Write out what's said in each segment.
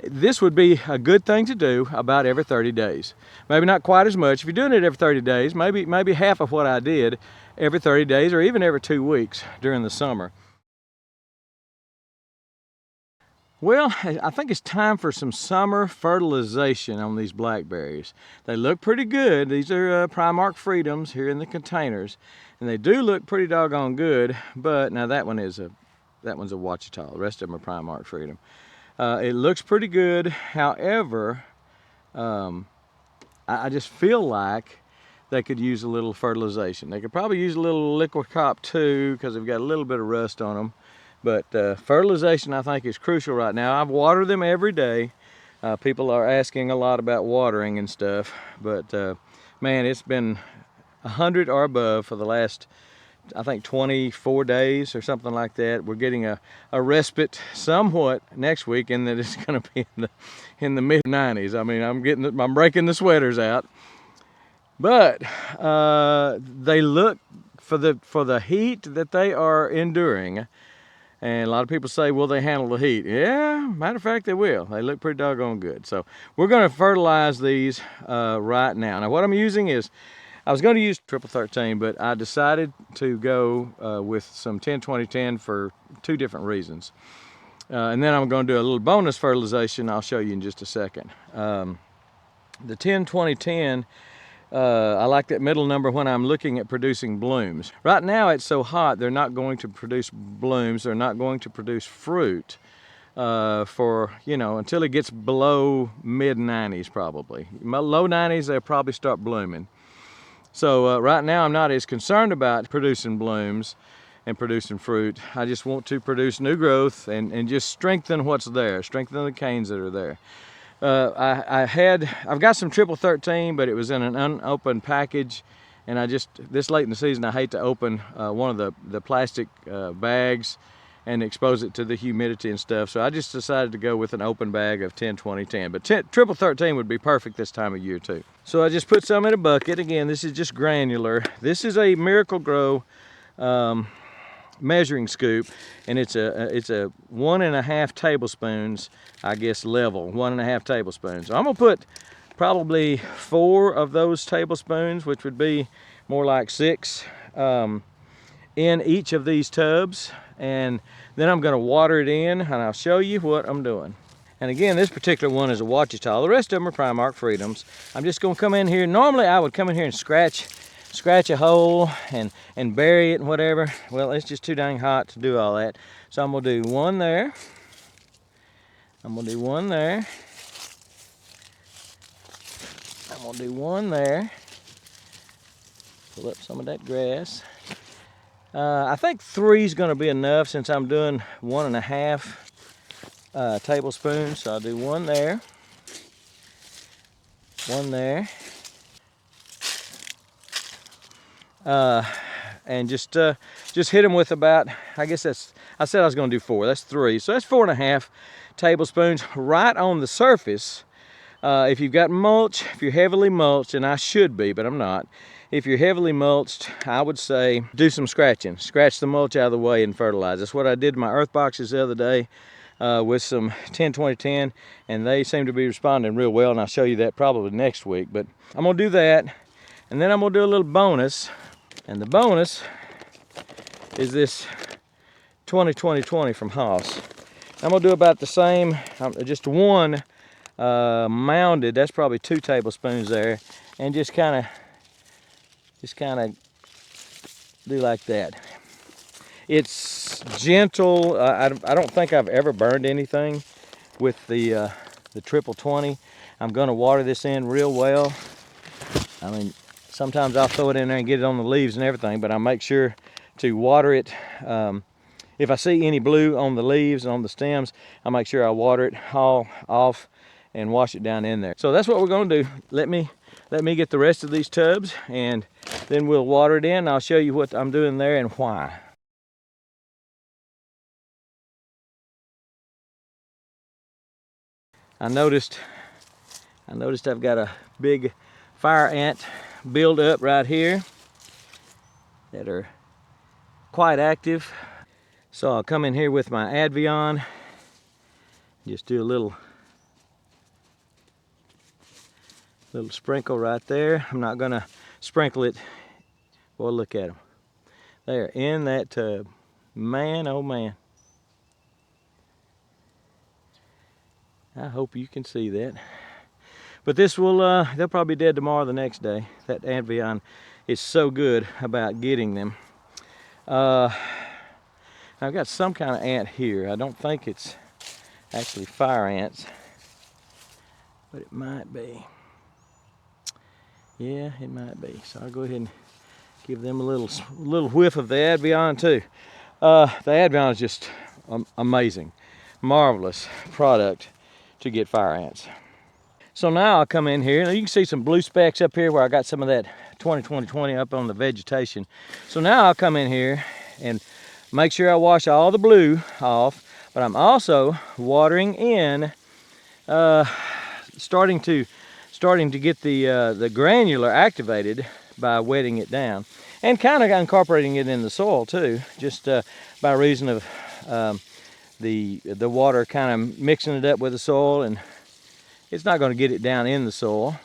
This would be a good thing to do about every 30 days. Maybe not quite as much. If you're doing it every 30 days, maybe half of what I did every 30 days or even every 2 weeks during the summer. Well, I think it's time for some summer fertilization on these blackberries. They look pretty good. These are Primark Freedoms here in the containers, and they do look pretty doggone good. But now that one's a Ouachita. The rest of them are Primark Freedom. It looks pretty good. However, I just feel like they could use a little fertilization. They could probably use a little liquid cop too, because they've got a little bit of rust on them. But fertilization, I think, is crucial right now. I've watered them every day. People are asking a lot about watering and stuff, but man, it's been 100 or above for the last, I think, 24 days or something like that. We're getting a respite somewhat next week, and that it's going to be in the mid 90s. I mean, I'm breaking the sweaters out. But they look, for the heat that they are enduring. And a lot of people say, will they handle the heat? Yeah, matter of fact, they will. They look pretty doggone good. So we're going to fertilize these right now. Now what I'm using is, I was going to use 1313, but I decided to go with some 10-20-10 for 2 different reasons. And then I'm going to do a little bonus fertilization I'll show you in just a second. The 10-20-10, I like that middle number when I'm looking at producing blooms. Right now it's so hot, they're not going to produce blooms, they're not going to produce fruit for, until it gets below mid 90s probably. Low 90s, they'll probably start blooming. So right now I'm not as concerned about producing blooms and producing fruit. I just want to produce new growth and just strengthen what's there, strengthen the canes that are there. I've got some 1313, but it was in an unopened package, and this late in the season, I hate to open one of the plastic bags and expose it to the humidity and stuff, so I just decided to go with an open bag of 10-20-10, but 1313 would be perfect this time of year too. So I just put some in a bucket. Again, this is just granular. This is a Miracle-Gro measuring scoop, and it's a 1.5 tablespoons, I guess, level 1.5 tablespoons. So I'm gonna put probably 4 of those tablespoons, which would be more like 6, in each of these tubs, and then I'm gonna water it in, and I'll show you what I'm doing. And again, this particular one is a Ouachita. The rest of them are Primark Freedoms. I'm just gonna come in here. Normally I would come in here and scratch a hole and bury it and whatever. Well, it's just too dang hot to do all that. So I'm gonna do one there. I'm gonna do one there. I'm gonna do one there. Pull up some of that grass. I think 3 is gonna be enough since I'm doing 1.5 tablespoons. So I'll do one there. One there. And just hit them with about, I said I was going to do 4. That's 3. So that's 4.5 tablespoons right on the surface. If you've got mulch, if you're heavily mulched, and I should be, but I'm not. If you're heavily mulched, I would say do some scratching. Scratch the mulch out of the way and fertilize. That's what I did in my earth boxes the other day with some 10-20-10, and they seem to be responding real well, and I'll show you that probably next week. But I'm going to do that, and then I'm going to do a little bonus. And the bonus is this 20-20-20 from Haas. I'm gonna do about the same, just one mounded, that's probably 2 tablespoons there, and just kind of do like that. It's gentle. I don't think I've ever burned anything with the 20-20. I'm gonna water this in real well. I mean, sometimes I'll throw it in there and get it on the leaves and everything, but I make sure to water it. If I see any blue on the leaves and on the stems, I make sure I water it all off and wash it down in there. So that's what we're going to do. Let me get the rest of these tubs, and then we'll water it in, and I'll show you what I'm doing there and why. I noticed I've got a big fire ant build up right here that are quite active. So I'll come in here with my Advion, just do a little Little sprinkle right there. I'm not gonna sprinkle it. Boy, look at them. They are in that tub. Man, oh man. I hope you can see that. But this will, they'll probably be dead tomorrow or the next day. That Avion is so good about getting them. I've got some kind of ant here. I don't think it's actually fire ants, but it might be. Yeah, it might be. So I'll go ahead and give them a little whiff of the Advion too. The Advion is just amazing, marvelous product to get fire ants. So now I'll come in here, and you can see some blue specks up here where I got some of that 20-20-20 up on the vegetation. So now I'll come in here and make sure I wash all the blue off, but I'm also watering in, starting to get the granular activated by wetting it down, and kind of incorporating it in the soil too, just by reason of the water kind of mixing it up with the soil, and it's not going to get it down in the soil,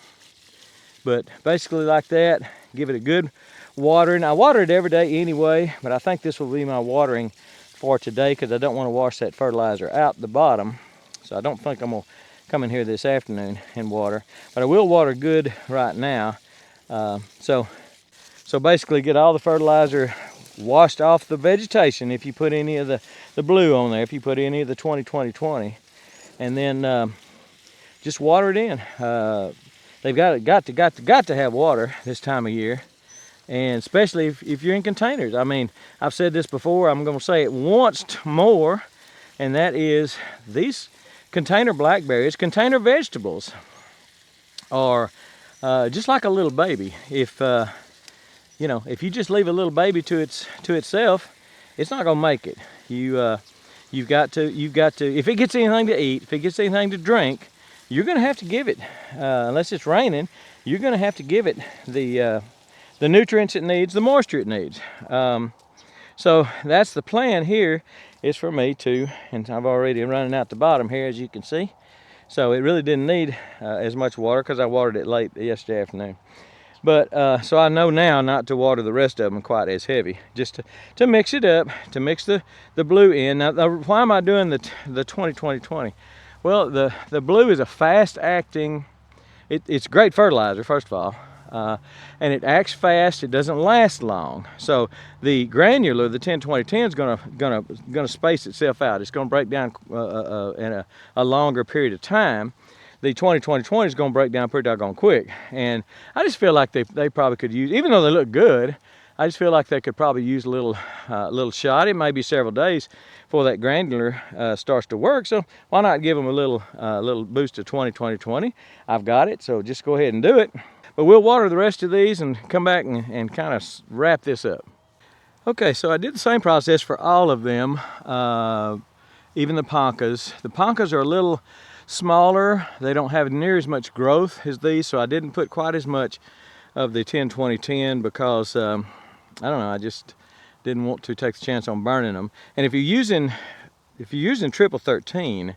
but basically like that. Give it a good watering. I water it every day anyway, but I think this will be my watering for today because I don't want to wash that fertilizer out the bottom. So I don't think I'm going to come in here this afternoon and water, but I will water good right now. So basically get all the fertilizer washed off the vegetation if you put any of the blue on there, if you put any of the 20-20-20, and then just water it in. They've got to have water this time of year, and especially if you're in containers. I mean, I've said this before, I'm going to say it once more, and that is these container blackberries, container vegetables, are just like a little baby. If you know, if you just leave a little baby to itself, it's not going to make it. You've got to. If it gets anything to eat, if it gets anything to drink, you're going to have to give it, unless it's raining, you're going to have to give it the nutrients it needs, the moisture it needs. So that's the plan here, is for me to, and I've already running out the bottom here, as you can see. So it really didn't need as much water because I watered it late yesterday afternoon. But so I know now not to water the rest of them quite as heavy, just to mix it up, to mix the blue in. Now, why am I doing the 20-20-20? Well, the blue is a fast-acting, it's great fertilizer, first of all, and it acts fast. It doesn't last long. So the granular, the 10-20-10, is gonna space itself out. It's gonna break down in a longer period of time. The 20-20-20 is gonna break down pretty doggone quick, and I just feel like they probably could use, even though they look good, I just feel like they could probably use a little shot. It may be several days before that granular starts to work. So why not give them a little boost of 20-20-20? I've got it, so just go ahead and do it. But we'll water the rest of these and come back and kind of wrap this up. Okay, so I did the same process for all of them, even the poncas. The poncas are a little smaller. They don't have near as much growth as these, so I didn't put quite as much of the 10-20-10 because I don't know, I just didn't want to take the chance on burning them. And if you're using triple 13,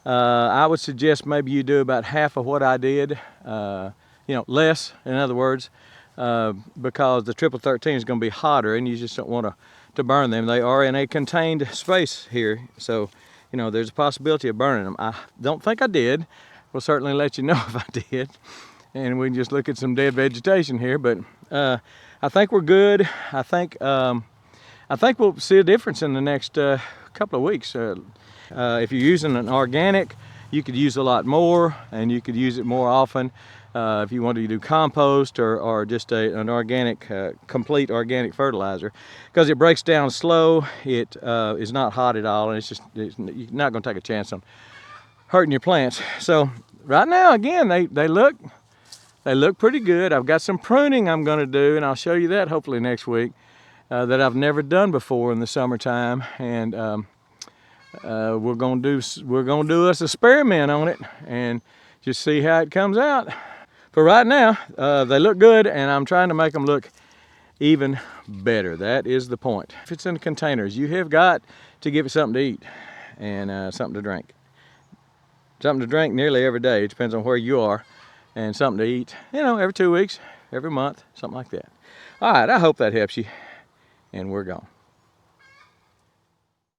I would suggest maybe you do about half of what I did, you know, less, in other words, because the triple 13 is going to be hotter and you just don't want to burn them. They are in a contained space here, so you know there's a possibility of burning them. I don't think I did. We'll certainly let you know if I did, and we can just look at some dead vegetation here. But I think we're good. I think we'll see a difference in the next couple of weeks. If you're using an organic, you could use a lot more, and you could use it more often. If you want to do compost or just an organic, complete organic fertilizer, because it breaks down slow. It is not hot at all, and you're not going to take a chance on hurting your plants. So right now, again, they look pretty good. I've got some pruning I'm going to do, and I'll show you that hopefully next week, that I've never done before in the summertime, and we're going to do us experiment on it and just see how it comes out. For right now, they look good, and I'm trying to make them look even better. That is the point. If it's in containers, you have got to give it something to eat and something to drink. Something to drink nearly every day. It depends on where you are. and something to eat, you know, every 2 weeks, every month, something like that. All right, I hope that helps you, and we're gone.